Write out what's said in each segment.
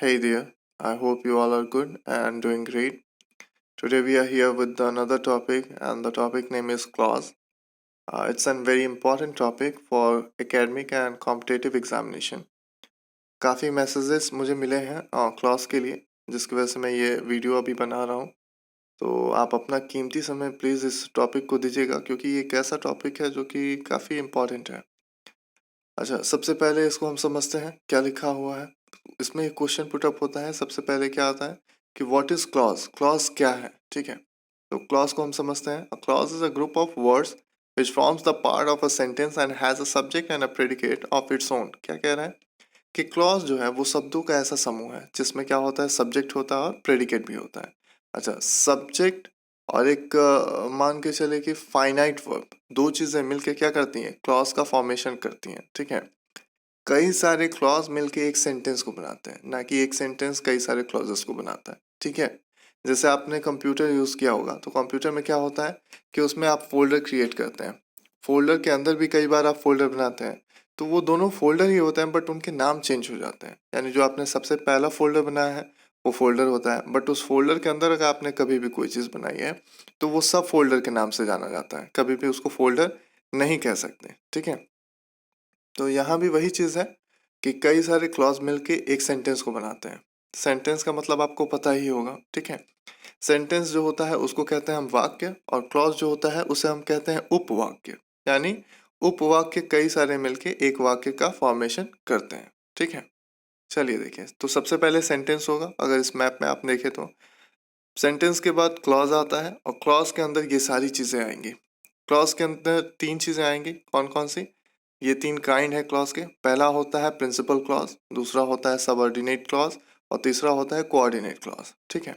Hey there, I hope you all are good and doing great. Today we are here with another topic, and the topic name is clause. It's a very important topic for academic and competitive examination. काफ़ी messages मुझे मिले हैं class के लिए, जिसकी वजह से मैं ये वीडियो अभी बना रहा हूँ। तो आप अपना कीमती समय प्लीज़ इस टॉपिक को दीजिएगा, क्योंकि ये एक ऐसा टॉपिक है जो कि काफ़ी इम्पोर्टेंट है। अच्छा, सबसे पहले इसको हम समझते हैं क्या लिखा हुआ है। इसमें एक क्वेश्चन पुट अप होता है। सबसे पहले क्या आता है कि व्हाट इज क्लॉज। क्लॉज क्या है, ठीक है। तो क्लॉज को हम समझते हैं। A clause is a group of words which forms the part of a sentence and has a subject and a predicate of its own. क्या कह रहा है कि क्लॉज जो है वो शब्दों का ऐसा समूह है जिसमें क्या होता है, सब्जेक्ट होता है और प्रेडिकेट भी होता है। अच्छा, सब्जेक्ट और एक मान के चले कि फाइनाइट वर्ब, दो चीजें मिलके क्या करती हैं, क्लॉज का फॉर्मेशन करती हैं, ठीक है। कई सारे क्लॉज मिलके एक सेंटेंस को बनाते हैं, ना कि एक सेंटेंस कई सारे क्लॉजेस को बनाता है, ठीक है। जैसे आपने कंप्यूटर यूज किया होगा, तो कंप्यूटर में क्या होता है कि उसमें आप फोल्डर क्रिएट करते हैं। फोल्डर के अंदर भी कई बार आप फोल्डर बनाते हैं, तो वो दोनों फोल्डर ही होते हैं, बट उनके नाम चेंज हो जाते हैं। यानी जो आपने सबसे पहला फोल्डर बनाया है वो फोल्डर होता है, बट उस फोल्डर के अंदर अगर आपने कभी भी कोई चीज़ बनाई है तो वो सब फोल्डर के नाम से जाना जाता है, कभी भी उसको फोल्डर नहीं कह सकते, ठीक है। तो यहाँ भी वही चीज़ है कि कई सारे क्लॉज मिलके एक सेंटेंस को बनाते हैं। सेंटेंस का मतलब आपको पता ही होगा, ठीक है। सेंटेंस जो होता है उसको कहते हैं हम वाक्य, और क्लॉज जो होता है उसे हम कहते हैं उपवाक्य। यानी उपवाक्य कई सारे मिलके एक वाक्य का फॉर्मेशन करते हैं, ठीक है। चलिए देखिए, तो सबसे पहले सेंटेंस होगा। अगर इस मैप में आप देखें तो सेंटेंस के बाद क्लॉज आता है, और क्लॉज के अंदर ये सारी चीज़ें आएंगी। क्लॉज के अंदर तीन चीज़ें आएंगी। कौन कौन सी? ये तीन काइंड है क्लॉज के। पहला होता है प्रिंसिपल क्लॉज, दूसरा होता है सबऑर्डिनेट क्लॉज, और तीसरा होता है कोऑर्डिनेट क्लॉज, ठीक है।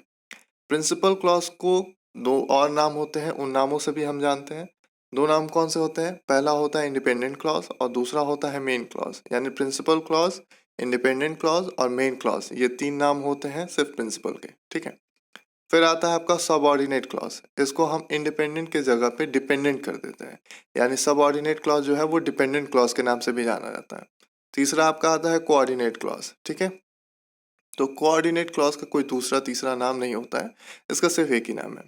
प्रिंसिपल क्लॉज को दो और नाम होते हैं, उन नामों से भी हम जानते हैं। दो नाम कौन से होते हैं? पहला होता है इंडिपेंडेंट क्लॉज और दूसरा होता है मेन क्लॉज। यानी प्रिंसिपल क्लॉज, इंडिपेंडेंट क्लॉज और मेन क्लॉज, ये तीन नाम होते हैं सिर्फ प्रिंसिपल के, ठीक है। फिर आता है आपका सबऑर्डिनेट क्लॉज। इसको हम इंडिपेंडेंट के जगह पे डिपेंडेंट कर देते हैं, यानी सबऑर्डिनेट क्लॉज जो है वो डिपेंडेंट क्लॉज के नाम से भी जाना जाता है। तीसरा आपका आता है कोऑर्डिनेट क्लॉज, ठीक है। तो कोऑर्डिनेट क्लॉज का कोई दूसरा तीसरा नाम नहीं होता है, इसका सिर्फ एक ही नाम है।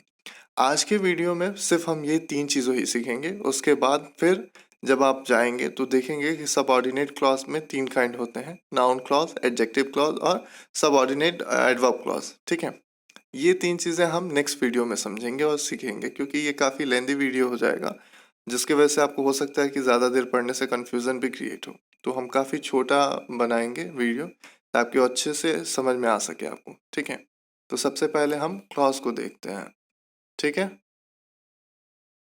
आज के वीडियो में सिर्फ हम ये तीन चीज़ों ही सीखेंगे। उसके बाद फिर जब आप जाएंगे तो देखेंगे कि सबऑर्डिनेट क्लॉज में तीन काइंड होते हैं, नाउन क्लॉज, एडजेक्टिव क्लॉज और सबऑर्डिनेट एडवर्ब क्लॉज, ठीक है। ये तीन चीज़ें हम नेक्स्ट वीडियो में समझेंगे और सीखेंगे, क्योंकि ये काफ़ी लेंदी वीडियो हो जाएगा, जिसकी वजह से आपको हो सकता है कि ज़्यादा देर पढ़ने से कन्फ्यूज़न भी क्रिएट हो। तो हम काफ़ी छोटा बनाएंगे वीडियो ताकि वो अच्छे से समझ में आ सके आपको, ठीक है। तो सबसे पहले हम क्लॉज को देखते हैं, ठीक है।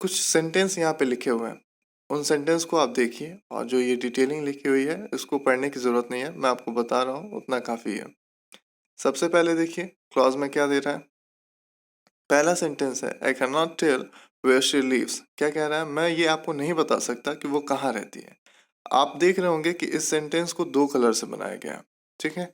कुछ सेंटेंस यहाँ पे लिखे हुए हैं, उन सेंटेंस को आप देखिए, और जो ये डिटेलिंग लिखी हुई है इसको पढ़ने की ज़रूरत नहीं है, मैं आपको बता रहा हूँ उतना काफ़ी है। सबसे पहले देखिए क्लॉज में क्या दे रहा है। पहला सेंटेंस है I can not tell where she lives. क्या कह रहा है? मैं ये आपको नहीं बता सकता कि वो कहाँ रहती है। आप देख रहे होंगे कि इस सेंटेंस को दो कलर से बनाया गया है, ठीक है।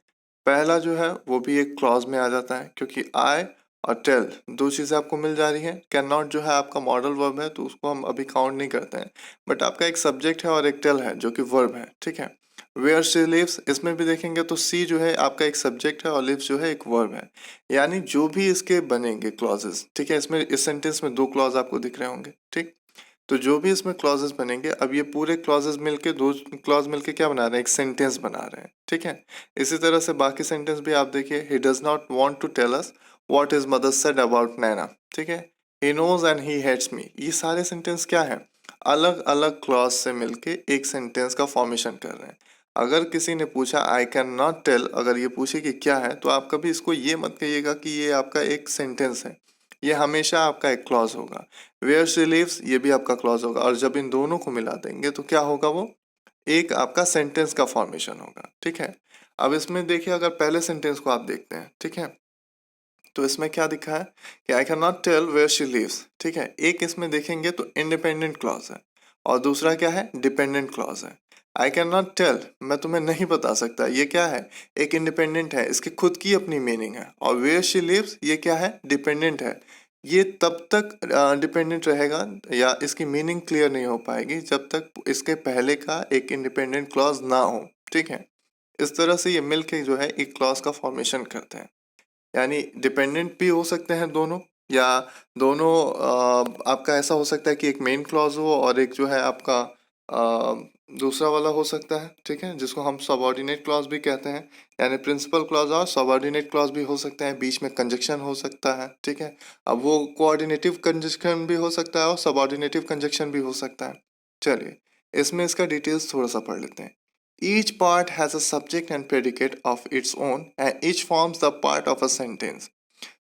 पहला जो है वो भी एक क्लॉज में आ जाता है, क्योंकि आई और टेल दो चीज़ें आपको मिल जा रही हैं। कैन नॉट जो है आपका मॉडल वर्ब है, तो उसको हम अभी काउंट नहीं करते हैं, बट आपका एक सब्जेक्ट है और एक टेल है जो कि वर्ब है, ठीक है। वेयर शी लिव्स, इसमें भी देखेंगे तो सी जो है आपका एक सब्जेक्ट है और लिव्स जो है एक वर्ब है। यानी जो भी इसके बनेंगे क्लॉजेस, ठीक है, इसमें इस सेंटेंस में दो क्लॉज आपको दिख रहे होंगे, ठीक। तो जो भी इसमें क्लॉजेस बनेंगे, अब ये पूरे क्लॉजेस मिलके, दो क्लॉज मिलके क्या बना रहे हैं, एक सेंटेंस बना रहे हैं, ठीक है। इसी तरह से बाकी सेंटेंस भी आप देखिए। He does not want to tell us what his mother said about Naina, ठीक है। He knows and he hates me, ये सारे सेंटेंस क्या है, अलग अलग क्लॉज से मिलके एक सेंटेंस का फॉर्मेशन कर रहे हैं। अगर किसी ने पूछा आई कैन नॉट टेल, अगर ये पूछे कि क्या है, तो आप कभी इसको ये मत कहिएगा कि ये आपका एक सेंटेंस है, ये हमेशा आपका एक क्लॉज होगा। वेयर शी लिव्स, ये भी आपका क्लॉज होगा, और जब इन दोनों को मिला देंगे तो क्या होगा, वो एक आपका सेंटेंस का फॉर्मेशन होगा, ठीक है। अब इसमें देखिए, अगर पहले सेंटेंस को आप देखते हैं, ठीक है, तो इसमें क्या दिखा है कि I can not tell where she lives, ठीक है। एक इसमें देखेंगे तो इंडिपेंडेंट क्लॉज है, और दूसरा क्या है, डिपेंडेंट क्लॉज है। आई कैन नॉट टेल, मैं तुम्हें नहीं बता सकता, ये क्या है, एक इंडिपेंडेंट है, इसकी खुद की अपनी मीनिंग है। और वेयर शी लिव्स, ये क्या है, डिपेंडेंट है। ये तब तक डिपेंडेंट रहेगा या इसकी मीनिंग क्लियर नहीं हो पाएगी जब तक इसके पहले का एक इंडिपेंडेंट क्लॉज ना हो, ठीक है। इस तरह से ये मिलके जो है एक क्लॉज का फॉर्मेशन करते हैं। यानी डिपेंडेंट भी हो सकते हैं दोनों, या दोनों आपका ऐसा हो सकता है कि एक मेन क्लॉज हो और एक जो है आपका दूसरा वाला हो सकता है, ठीक है, जिसको हम सबऑर्डिनेट क्लॉज भी कहते हैं। यानी प्रिंसिपल क्लॉज और सबऑर्डिनेट क्लॉज भी हो सकते हैं, बीच में कंजक्शन हो सकता है, ठीक है। अब वो कोऑर्डिनेटिव कंजक्शन भी हो सकता है और सबऑर्डिनेटिव कंजक्शन भी हो सकता है। चलिए इसमें इसका डिटेल्स थोड़ा सा पढ़ लेते हैं। Each part has a subject and predicate of its own, and each forms the part of a sentence.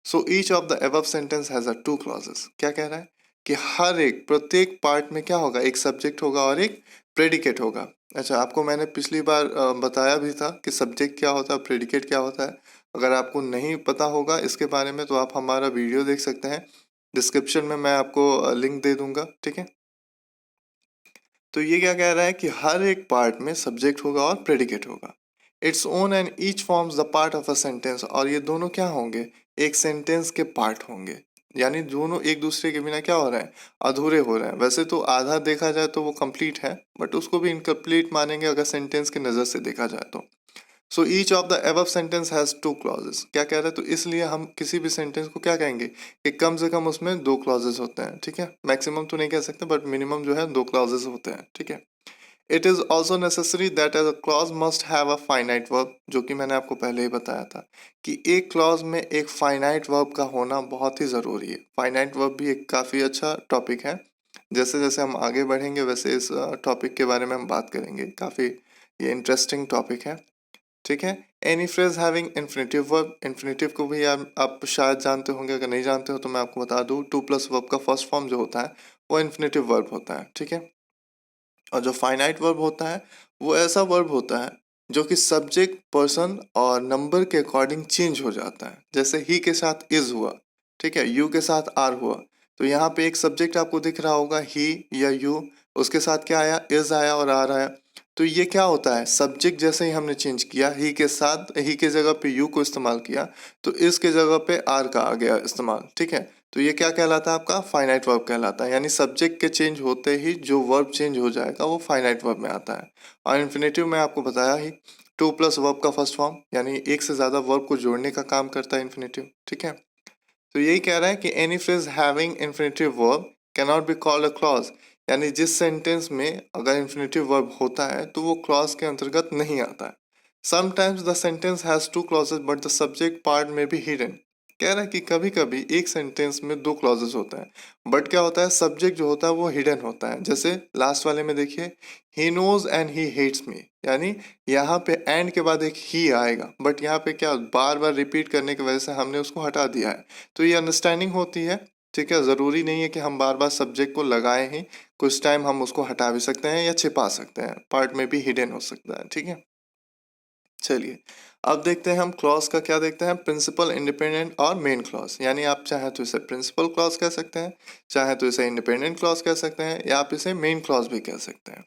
So each of the above sentence has a two clauses. क्या कह रहा है कि हर एक प्रत्येक पार्ट में क्या होगा, एक सब्जेक्ट होगा और एक प्रेडिकेट होगा। अच्छा, आपको मैंने पिछली बार बताया भी था कि सब्जेक्ट क्या होता है, प्रेडिकेट क्या होता है। अगर आपको नहीं पता होगा इसके बारे में तो आप हमारा वीडियो देख सकते हैं, डिस्क्रिप्शन में मैं आपको लिंक दे दूंगा, ठीक है। तो ये क्या कह रहा है कि हर एक पार्ट में सब्जेक्ट होगा और प्रेडिकेट होगा। It's own and each forms the part of a sentence, और ये दोनों क्या होंगे, एक सेंटेंस के पार्ट होंगे। यानी दोनों एक दूसरे के बिना क्या हो रहे हैं, अधूरे हो रहे हैं। वैसे तो आधा देखा जाए तो वो कंप्लीट है, बट उसको भी इनकम्प्लीट मानेंगे अगर सेंटेंस की नज़र से देखा जाए तो। So each of the above sentence has two clauses. क्या कह रहे हैं, तो इसलिए हम किसी भी सेंटेंस को क्या कहेंगे कि कम से कम उसमें दो क्लॉजेस होते हैं, ठीक है। मैक्सिमम तो नहीं कह सकते, बट मिनिमम जो है दो क्लॉजेस होते हैं, ठीक है। It is also necessary that each a clause must have a finite verb, जो कि मैंने आपको पहले ही बताया था कि एक क्लॉज में एक फाइनाइट वर्ब का होना बहुत ही ज़रूरी है। फाइनाइट वर्ब भी एक काफ़ी अच्छा टॉपिक है। जैसे जैसे हम आगे बढ़ेंगे वैसे इस टॉपिक के बारे में हम बात करेंगे। काफ़ी ये इंटरेस्टिंग टॉपिक है, ठीक है। Any phrase having infinitive verb, infinitive को भी आप शायद जानते होंगे, अगर नहीं जानते हो तो मैं आपको बता दूं, टू प्लस वर्ब का फर्स्ट फॉर्म जो होता है वो इन्फिनेटिव वर्ब होता है, ठीक है। और जो फाइनाइट वर्ब होता है वो ऐसा वर्ब होता है जो कि सब्जेक्ट, पर्सन और नंबर के अकॉर्डिंग चेंज हो जाता है। जैसे ही के साथ इज हुआ, ठीक है, यू के साथ आर हुआ, तो यहाँ पे एक सब्जेक्ट आपको दिख रहा होगा ही या यू, उसके साथ क्या आया, इज आया और आर आया। तो ये क्या होता है, सब्जेक्ट जैसे ही हमने चेंज किया, ही के साथ ही के जगह पे यू को इस्तेमाल किया, तो इस के जगह पे आर का आ गया इस्तेमाल, ठीक है। तो ये क्या कहलाता है, आपका फाइनाइट वर्ब कहलाता है। यानी सब्जेक्ट के चेंज होते ही जो वर्ब चेंज हो जाएगा वो फाइनाइट वर्ब में आता है। और इन्फिनेटिव में आपको बताया ही, टू प्लस वर्ब का फर्स्ट फॉर्म, यानी एक से ज्यादा वर्ब को जोड़ने का काम करता है इन्फिनेटिव, ठीक है। तो यही कह रहा है कि any phrase having infinitive verb can not be called a clause. यानी जिस सेंटेंस में अगर इन्फिनेटिव वर्ब होता है तो वो क्लॉज के अंतर्गत नहीं आता है। Sometimes the sentence has two clauses but the subject part may be hidden. कह रहा है कि कभी कभी एक सेंटेंस में दो क्लॉजेस होता है बट क्या होता है, सब्जेक्ट जो होता है वो हिडन होता है। जैसे लास्ट वाले में देखिए, he knows and he hates me, यानी यहाँ पे एंड के बाद एक ही आएगा, बट यहाँ पे क्या बार बार रिपीट करने की वजह से हमने उसको हटा दिया है। तो ये अंडरस्टैंडिंग होती है, ठीक है। ज़रूरी नहीं है कि हम बार बार सब्जेक्ट को लगाए ही, कुछ टाइम हम उसको हटा भी सकते हैं या छिपा सकते हैं, पार्ट में भी हिडन हो सकता है, ठीक है। चलिए अब देखते हैं हम क्लॉज का क्या देखते हैं, प्रिंसिपल, इंडिपेंडेंट और मेन क्लॉज। यानी आप चाहे तो इसे प्रिंसिपल क्लॉज कह सकते हैं, चाहे तो इसे इंडिपेंडेंट क्लॉज कह सकते हैं, या आप इसे मेन क्लॉज भी कह सकते हैं।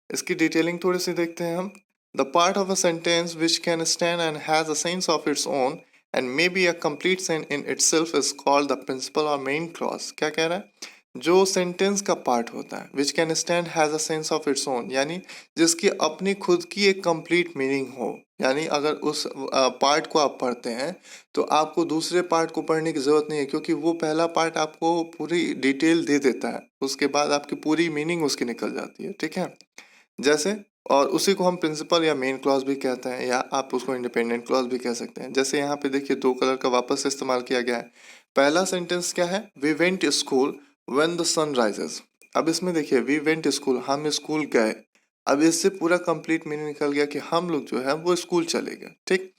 इसकी डिटेलिंग थोड़ी सी देखते हैं हम। The part of a sentence which can stand and has a sense of its own and may be a complete sense in itself is called the principal और मेन क्लॉज। क्या कह रहा है, जो सेंटेंस का पार्ट होता है विच can stand has a sense of its own, यानी जिसकी अपनी खुद की एक कंप्लीट मीनिंग हो। यानी अगर उस पार्ट को आप पढ़ते हैं तो आपको दूसरे पार्ट को पढ़ने की जरूरत नहीं है, क्योंकि वो पहला पार्ट आपको पूरी डिटेल दे देता है, उसके बाद आपकी पूरी मीनिंग उसकी निकल जाती है, ठीक है। जैसे, और उसी को हम प्रिंसिपल या मेन क्लॉज भी कहते हैं, या आप उसको इंडिपेंडेंट क्लॉज भी कह सकते हैं। जैसे यहाँ पे देखिए दो कलर का वापस से इस्तेमाल किया गया है। पहला सेंटेंस क्या है, we went school when the sun rises. अब इसमें देखिए वी वेंट स्कूल, हम स्कूल गए। अब इससे पूरा कंप्लीट मीनिंग निकल गया कि हम लोग जो है वो स्कूल चले गए, ठीक।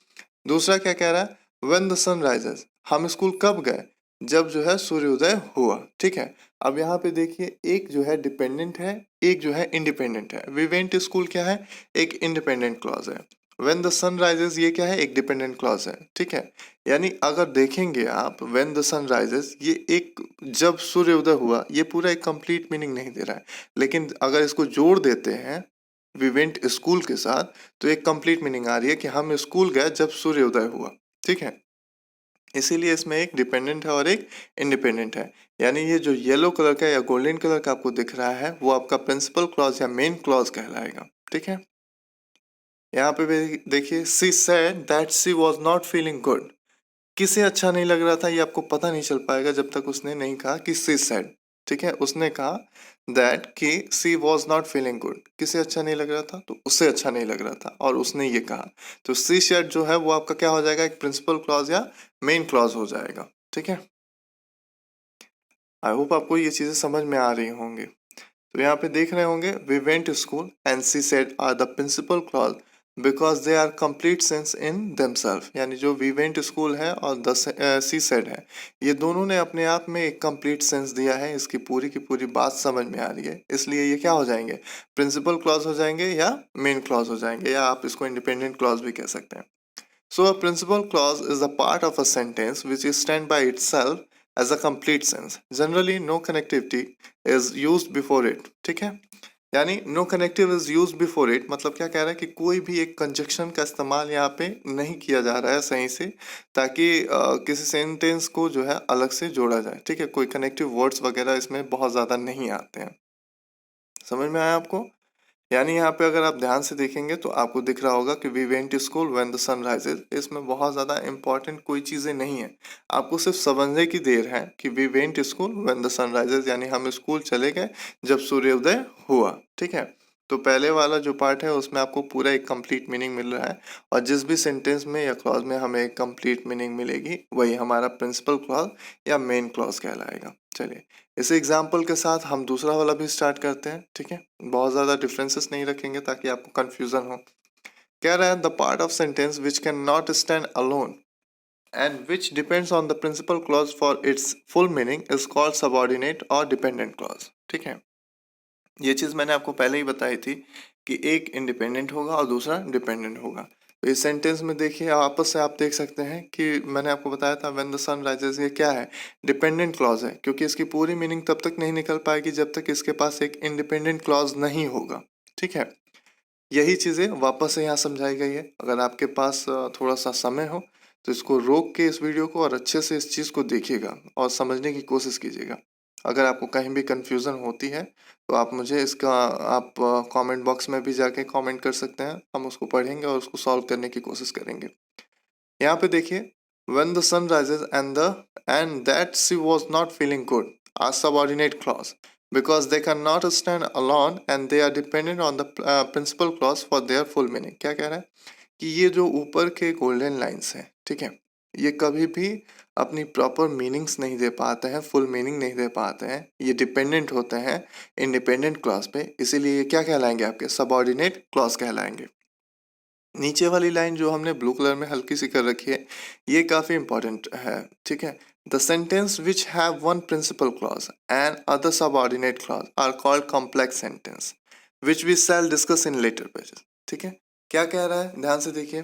दूसरा क्या कह रहा है, व्हेन द सन राइजेस, हम स्कूल कब गए, जब जो है सूर्योदय हुआ, ठीक है। अब यहाँ पे देखिए एक जो है डिपेंडेंट है, एक जो है इंडिपेंडेंट है। वी वेंट स्कूल क्या है, एक इंडिपेंडेंट क्लॉज है। व्हेन द सन राइजेस ये क्या है, एक डिपेंडेंट क्लॉज है, ठीक है। यानी अगर देखेंगे आप व्हेन द सन राइजेस, ये एक जब सूर्योदय हुआ, ये पूरा एक कंप्लीट मीनिंग नहीं दे रहा है। लेकिन अगर इसको जोड़ देते हैं वी वेंट स्कूल के साथ, तो एक कंप्लीट मीनिंग आ रही है कि हम स्कूल गए जब सूर्योदय हुआ, ठीक है। इसीलिए इसमें एक डिपेंडेंट है और एक इंडिपेंडेंट है। यानी ये जो येलो कलर का या गोल्डन कलर का आपको दिख रहा है वो आपका प्रिंसिपल क्लॉज या मेन क्लॉज कहलाएगा, ठीक है। यहाँ पे भी देखिए, she said that she was not feeling good. किसे अच्छा नहीं लग रहा था ये आपको पता नहीं चल पाएगा जब तक उसने नहीं कहा कि सी सेड। ठीक है, उसने कहा दैट कि सी वॉज नॉट फीलिंग गुड। किसे अच्छा नहीं लग रहा था? तो उसे अच्छा नहीं लग रहा था और उसने ये कहा। तो सी सेड जो है वो आपका क्या हो जाएगा, एक प्रिंसिपल क्लॉज या मेन क्लॉज हो जाएगा। ठीक है, आई होप आपको ये चीजें समझ में आ रही होंगी। तो यहाँ पे देख रहे होंगे, we went to school and see said are the principal clause because they are complete sense in themselves. यानी जो वी वेंट स्कूल है और द सी सेड है, ये दोनों ने अपने आप में एक कंप्लीट सेंस दिया है। इसकी पूरी की पूरी बात समझ में आ रही है, इसलिए ये क्या हो जाएंगे, प्रिंसिपल क्लॉज हो जाएंगे या मेन क्लॉज हो जाएंगे, या आप इसको इंडिपेंडेंट क्लॉज भी कह सकते हैं। So a principal clause is a part of a sentence which is stand by itself as a complete sense. Generally, no connectivity is used before it. ठीक है, यानी no connective is use before it, मतलब क्या कह रहा है कि कोई भी एक कंजक्शन का इस्तेमाल यहाँ पे नहीं किया जा रहा है सही से, ताकि किसी सेंटेंस को जो है अलग से जोड़ा जाए। ठीक है, कोई कनेक्टिव वर्ड्स वगैरह इसमें बहुत ज़्यादा नहीं आते हैं। समझ में आया आपको? यानी यहाँ पे अगर आप ध्यान से देखेंगे तो आपको दिख रहा होगा कि we went to school when the sun rises. इसमें बहुत ज़्यादा इंपॉर्टेंट कोई चीज़ें नहीं है, आपको सिर्फ समझने की देर है कि we went to school when the sun rises, यानी हम स्कूल चले गए जब सूर्योदय हुआ। ठीक है, तो पहले वाला जो पार्ट है उसमें आपको पूरा एक कंप्लीट मीनिंग मिल रहा है, और जिस भी सेंटेंस में या क्लॉज में हमें एक कंप्लीट मीनिंग मिलेगी वही हमारा प्रिंसिपल क्लॉज या मेन क्लॉज कहलाएगा। चलिए, इस एग्जाम्पल के साथ हम दूसरा वाला भी स्टार्ट करते हैं। ठीक है, बहुत ज़्यादा डिफरेंसेस नहीं रखेंगे ताकि आपको कंफ्यूजन हो। कह रहा है the part of sentence which can not stand alone and which depends on the principal clause for its full meaning is called subordinate और डिपेंडेंट क्लॉज। ठीक है, ये चीज़ मैंने आपको पहले ही बताई थी कि एक इंडिपेंडेंट होगा और दूसरा डिपेंडेंट होगा। तो इस सेंटेंस में देखिए, आपस से आप देख सकते हैं कि मैंने आपको बताया था व्हेन द सन राइजेस, ये क्या है, डिपेंडेंट क्लॉज है, क्योंकि इसकी पूरी मीनिंग तब तक नहीं निकल पाएगी जब तक इसके पास एक इंडिपेंडेंट क्लॉज नहीं होगा। ठीक है, यही चीज़ें वापस से यहाँ समझाई गई है। अगर आपके पास थोड़ा सा समय हो तो इसको रोक के इस वीडियो को और अच्छे से इस चीज़ को देखिएगा और समझने की कोशिश कीजिएगा। अगर आपको कहीं भी कंफ्यूजन होती है तो आप मुझे इसका, आप कमेंट बॉक्स में भी जाके कमेंट कर सकते हैं, हम उसको पढ़ेंगे और उसको सॉल्व करने की कोशिश करेंगे। यहाँ पे देखिए, when the sun rises and that she was not feeling good are subordinate clause because they cannot stand alone and they are dependent on the principal clause for their full meaning। क्या कह रहा है कि ये जो ऊपर के golden lines हैं, ठीक है, ये कभी भी अपनी प्रॉपर मीनिंग्स नहीं दे पाते हैं, फुल मीनिंग नहीं दे पाते हैं, ये डिपेंडेंट होते हैं इंडिपेंडेंट क्लॉज पे, इसीलिए ये क्या कहलाएंगे, आपके सबऑर्डिनेट क्लॉज कहलाएंगे। नीचे वाली लाइन जो हमने ब्लू कलर में हल्की सी कर रखी है, ये काफी इंपॉर्टेंट है। ठीक है, the sentence which have one principal clause and other subordinate clause are called complex sentence which we shall discuss in later pages. ठीक है, क्या कह रहा है, ध्यान से देखिए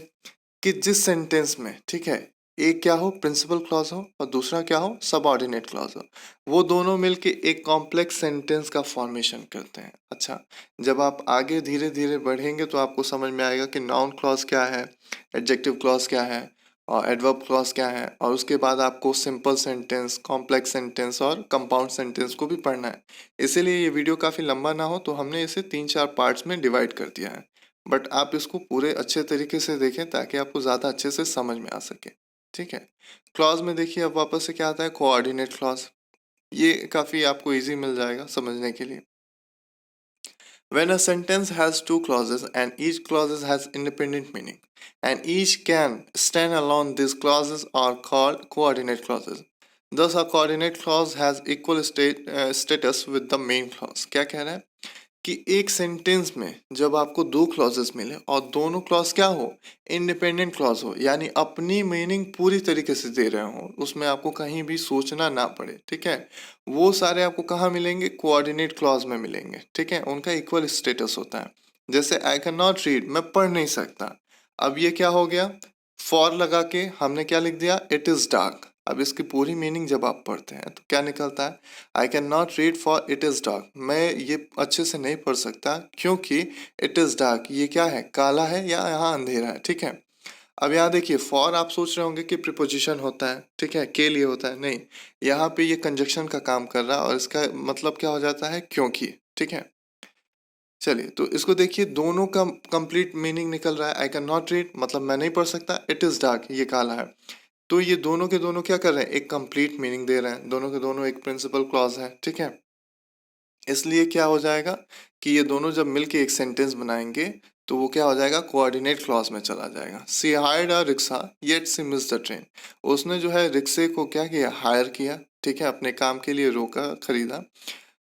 कि जिस सेंटेंस में, ठीक है, एक क्या हो, प्रिंसिपल क्लॉज हो और दूसरा क्या हो, सबऑर्डिनेट क्लॉज हो, वो दोनों मिलके एक कॉम्प्लेक्स सेंटेंस का फॉर्मेशन करते हैं। अच्छा, जब आप आगे धीरे धीरे बढ़ेंगे तो आपको समझ में आएगा कि नाउन क्लॉज क्या है, एडजेक्टिव क्लॉज क्या है और एडवर्ब क्लॉज क्या है, और उसके बाद आपको सिंपल सेंटेंस, कॉम्प्लेक्स सेंटेंस और कंपाउंड सेंटेंस को भी पढ़ना है। इसीलिए ये वीडियो काफ़ी लंबा ना हो तो हमने इसे 3-4 पार्ट्स में डिवाइड कर दिया है, बट आप इसको पूरे अच्छे तरीके से देखें ताकि आपको ज़्यादा अच्छे से समझ में आ सके। ठीक है, क्लॉज में देखिए अब वापस से क्या आता है, कोऑर्डिनेट क्लॉज। ये काफ़ी आपको इजी मिल जाएगा समझने के लिए। When a sentence has two clauses and each clause has independent meaning and each can stand alone, these clauses are called coordinate clauses. Thus, a coordinate clause has equal status with the main clause। क्या कह रहा है कि एक sentence में जब आपको दो क्लॉजेस मिले और दोनों क्लॉज क्या हो, इंडिपेंडेंट क्लॉज हो, यानी अपनी मीनिंग पूरी तरीके से दे रहे हो, उसमें आपको कहीं भी सोचना ना पड़े। ठीक है, वो सारे आपको कहाँ मिलेंगे, कोऑर्डिनेट क्लॉज में मिलेंगे। ठीक है, उनका इक्वल स्टेटस होता है। जैसे आई कैन नॉट रीड, मैं पढ़ नहीं सकता, अब ये क्या हो गया, फॉर लगा के हमने क्या लिख दिया, इट इज डार्क। अब इसकी पूरी मीनिंग जब आप पढ़ते हैं तो क्या निकलता है, I can not read for it is dark, मैं ये अच्छे से नहीं पढ़ सकता क्योंकि इट इज डार्क, ये क्या है, काला है या यहाँ अंधेरा है। ठीक है, अब यहाँ देखिए, फॉर आप सोच रहे होंगे कि प्रीपोजिशन होता है, ठीक है, के लिए होता है, नहीं, यहाँ पे ये कंजक्शन का काम कर रहा है और इसका मतलब क्या हो जाता है, क्योंकि। ठीक है, चलिए तो इसको देखिए, दोनों का कंप्लीट मीनिंग निकल रहा है। आई कैन नॉट रीड मतलब मैं नहीं पढ़ सकता, इट इज डार्क ये काला है। तो ये दोनों के दोनों क्या कर रहे हैं, एक कंप्लीट मीनिंग दे रहे हैं, दोनों के दोनों एक प्रिंसिपल क्लॉज है, ठीक है। इसलिए क्या हो जाएगा कि ये दोनों जब मिलके एक सेंटेंस बनाएंगे तो वो क्या हो जाएगा, कोऑर्डिनेट क्लॉज में चला जाएगा। She hired a rickshaw yet she miss the train. उसने जो है रिक्शे को क्या किया, हायर किया, ठीक है, अपने काम के लिए रोका, खरीदा।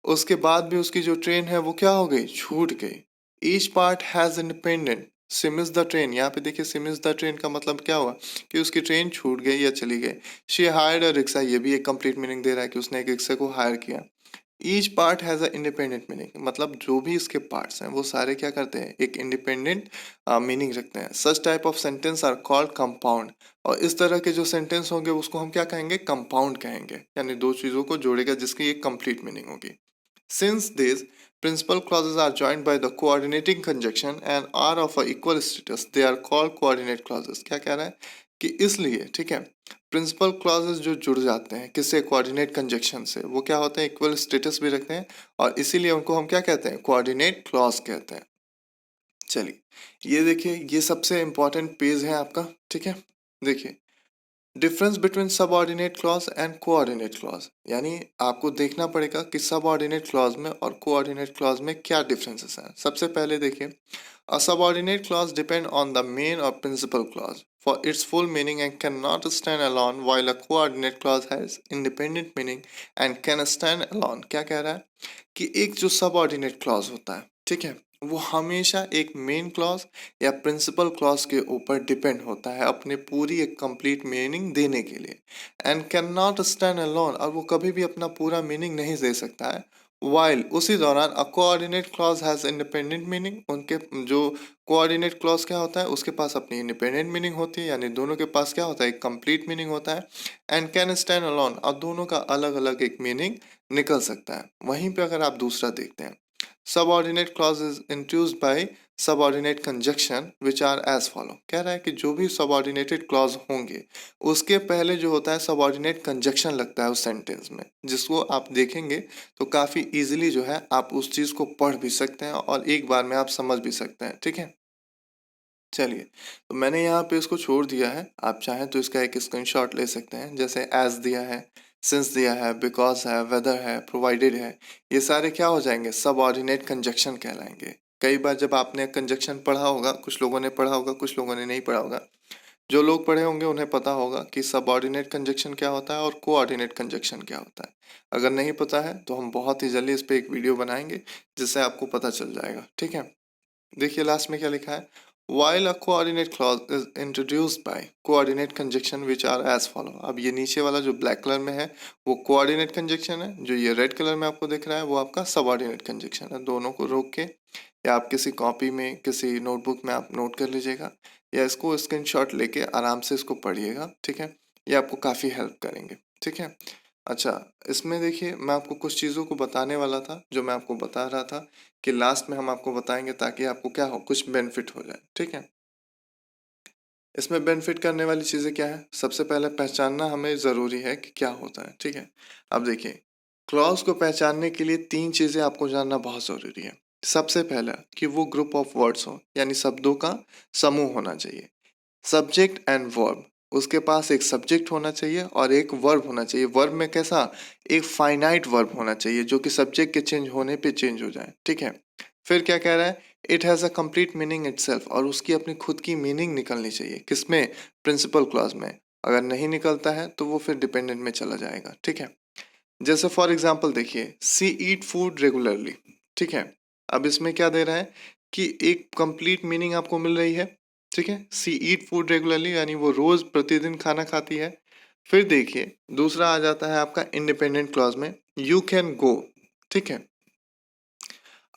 उसके बाद भी उसकी जो ट्रेन है वो क्या हो गई, छूट गई। Each part has independent she miss the train. यहाँ पे देखिए सी मिस द ट्रेन का मतलब क्या हुआ कि उसकी ट्रेन छूट गई या चली गई। शी हायर्ड अ रिक्शा, ये भी एक कंप्लीट मीनिंग दे रहा है कि उसने एक रिक्शे को हायर किया। Each part has a independent meaning, मतलब जो भी इसके पार्ट्स हैं वो सारे क्या करते हैं, एक इंडिपेंडेंट मीनिंग रखते हैं। Such type of sentence are called compound. और इस तरह के जो सेंटेंस होंगे उसको हम क्या कहेंगे, कंपाउंड कहेंगे, यानी दो चीजों को जोड़ेगा जिसकी एक कंप्लीट मीनिंग होगी। Since these principal clauses are joined by the coordinating conjunction and are of a equal status, they are called coordinate clauses। क्या कह रहा है कि इसलिए, ठीक है, प्रिंसिपल क्लॉजेस जो जुड़ जाते हैं किससे, कोऑर्डिनेट कंजक्शन से, वो क्या होते हैं, इक्वल स्टेटस भी रखते हैं, और इसीलिए उनको हम क्या कहते हैं, कोऑर्डिनेट क्लॉज कहते हैं। चलिए ये देखिए, ये सबसे इंपॉर्टेंट पेज है आपका, ठीक है। देखिए difference between subordinate clause and coordinate clause, यानी आपको देखना पड़ेगा कि सबऑर्डिनेट क्लॉज में और कोऑर्डिनेट क्लॉज में क्या डिफरेंसेस हैं। सबसे पहले देखिए, a subordinate clause depend on the main और principal clause for its full meaning and can not stand alone, while a coordinate clause has independent meaning and can stand alone. क्या कह रहा है कि एक जो सबऑर्डिनेट क्लॉज होता है, ठीक है, वो हमेशा एक मेन क्लॉज या प्रिंसिपल क्लॉज के ऊपर डिपेंड होता है अपने पूरी एक कंप्लीट मीनिंग देने के लिए, and can not stand alone, और वो कभी भी अपना पूरा मीनिंग नहीं दे सकता है। वाइल उसी दौरान अ coordinate clause has independent meaning, उनके जो कोऑर्डिनेट क्लॉज क्या होता है उसके पास अपनी इंडिपेंडेंट मीनिंग होती है, यानी दोनों के पास क्या होता है, एक कंप्लीट मीनिंग होता है। एंड कैन स्टैंड अलोन, और दोनों का अलग अलग एक मीनिंग निकल सकता है। वहीं पे अगर आप दूसरा देखते हैं, subordinate clause is introduced by subordinate conjunction which are as follow। कह रहा है कि जो भी subordinated clause होंगे उसके पहले जो होता है subordinate conjunction लगता है उस सेंटेंस में, जिसको आप देखेंगे तो काफी इजीली जो है आप उस चीज को पढ़ भी सकते हैं और एक बार में आप समझ भी सकते हैं, ठीक है। चलिए तो मैंने यहाँ पे इसको छोड़ दिया है, आप चाहें तो इसका एक स्क्रीनशॉट ले सकते हैं। जैसे एज दिया है, सिंस दिया है, बिकॉज है, वेदर है, प्रोवाइडेड है, ये सारे क्या हो जाएंगे, सबऑर्डिनेट कंजक्शन कहलाएंगे। कई बार जब आपने कंजक्शन पढ़ा होगा, कुछ लोगों ने पढ़ा होगा, कुछ लोगों ने नहीं पढ़ा होगा। जो लोग पढ़े होंगे उन्हें पता होगा कि सबऑर्डिनेट कंजक्शन क्या होता है और कोऑर्डिनेट कंजक्शन क्या होता है। अगर नहीं पता है तो हम बहुत ही जल्दी इस पे एक वीडियो बनाएंगे जिससे आपको पता चल जाएगा, ठीक है। देखिए लास्ट में क्या लिखा है, while a coordinate clause is introduced by coordinate conjunction which are as follow। अब ये नीचे वाला जो ब्लैक कलर में है वो कोऑर्डिनेट कंजक्शन है, जो ये रेड कलर में आपको दिख रहा है वो आपका सबऑर्डिनेट कंजक्शन है। दोनों को रोक के या आप किसी कॉपी में, किसी नोटबुक में आप नोट कर लीजिएगा, या इसको स्क्रीनशॉट लेके आराम से इसको पढ़िएगा, ठीक है। ये आपको काफ़ी हेल्प करेंगे, ठीक है। अच्छा, इसमें देखिए मैं आपको कुछ चीज़ों को बताने वाला था जो मैं आपको बता रहा था कि लास्ट में हम आपको बताएंगे ताकि आपको क्या हो, कुछ बेनिफिट हो जाए, ठीक है। इसमें बेनिफिट करने वाली चीज़ें क्या है, सबसे पहले पहचानना हमें ज़रूरी है कि क्या होता है, ठीक है। अब देखिए क्लॉज को पहचानने के लिए तीन चीज़ें आपको जानना बहुत ज़रूरी है। सबसे पहला कि वो ग्रुप ऑफ वर्ड्स हो, यानी शब्दों का समूह होना चाहिए। सब्जेक्ट एंड वर्ब, उसके पास एक सब्जेक्ट होना चाहिए और एक वर्ब होना चाहिए। वर्ब में कैसा, एक फाइनाइट वर्ब होना चाहिए जो कि सब्जेक्ट के चेंज होने पे चेंज हो जाए, ठीक है। फिर क्या कह रहा है, it has a complete meaning itself, और उसकी अपनी खुद की मीनिंग निकलनी चाहिए, किसमें, प्रिंसिपल क्लॉज में। अगर नहीं निकलता है तो वो फिर डिपेंडेंट में चला जाएगा, ठीक है। जैसे फॉर एग्जाम्पल देखिए, सी ईट फूड रेगुलरली, ठीक है। अब इसमें क्या दे रहा है कि एक कंप्लीट मीनिंग आपको मिल रही है, ठीक है। सी ईट फूड रेगुलरली यानी वो रोज प्रतिदिन खाना खाती है। फिर देखिए दूसरा आ जाता है आपका इंडिपेंडेंट क्लॉज में, यू कैन गो, ठीक है।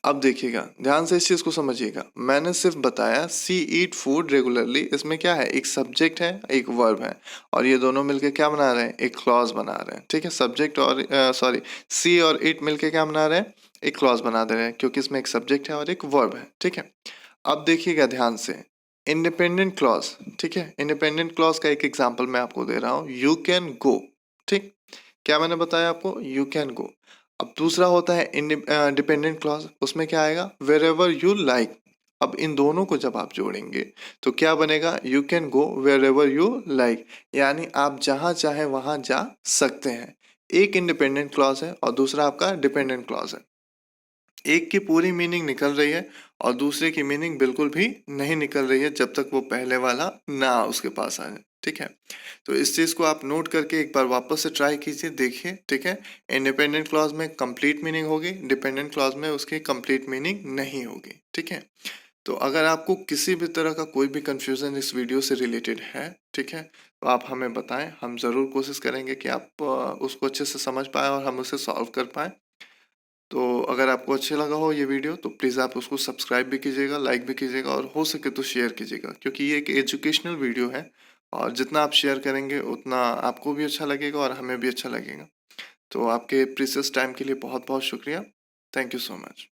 अब देखिएगा ध्यान से इस चीज को समझिएगा, मैंने सिर्फ बताया सी ईट फूड रेगुलरली, इसमें क्या है, एक सब्जेक्ट है, एक वर्ब है, और ये दोनों मिलके क्या बना रहे हैं, एक क्लॉज बना रहे हैं, ठीक है। सब्जेक्ट और सॉरी, सी और इट मिलके क्या बना रहे हैं, एक क्लॉज बना दे रहे हैं, क्योंकि इसमें एक सब्जेक्ट है और एक वर्ब है, ठीक है। अब देखिएगा ध्यान से, इंडिपेंडेंट क्लॉज, ठीक है। इंडिपेंडेंट क्लॉज का एक एग्जाम्पल मैं आपको दे रहा हूँ, यू कैन गो, ठीक। क्या मैंने बताया आपको, यू कैन गो। अब दूसरा होता है डिपेंडेंट क्लॉज, उसमें क्या आएगा, वेर एवर यू लाइक। अब इन दोनों को जब आप जोड़ेंगे तो क्या बनेगा, you can go wherever you like, यानी आप जहां चाहे वहां जा सकते हैं। एक इंडिपेंडेंट क्लॉज है और दूसरा आपका डिपेंडेंट क्लॉज है। एक की पूरी मीनिंग निकल रही है और दूसरे की मीनिंग बिल्कुल भी नहीं निकल रही है जब तक वो पहले वाला ना उसके पास आ जाए। ठीक है, तो इस चीज को आप नोट करके एक बार वापस से ट्राई कीजिए, देखिए। ठीक है, इंडिपेंडेंट क्लॉज में कंप्लीट मीनिंग होगी, डिपेंडेंट क्लॉज में उसकी कंप्लीट मीनिंग नहीं होगी। ठीक है, तो अगर आपको किसी भी तरह का कोई भी कंफ्यूजन इस वीडियो से रिलेटेड है, ठीक है, तो आप हमें बताएं, हम ज़रूर कोशिश करेंगे कि आप उसको अच्छे से समझ पाएँ और हम उसे सॉल्व कर पाएँ। तो अगर आपको अच्छा लगा हो ये वीडियो तो प्लीज़ आप उसको सब्सक्राइब भी कीजिएगा, लाइक भी कीजिएगा और हो सके तो शेयर कीजिएगा, क्योंकि ये एक एजुकेशनल वीडियो है और जितना आप शेयर करेंगे उतना आपको भी अच्छा लगेगा और हमें भी अच्छा लगेगा। तो आपके प्रीशियस टाइम के लिए बहुत बहुत शुक्रिया। Thank you so much.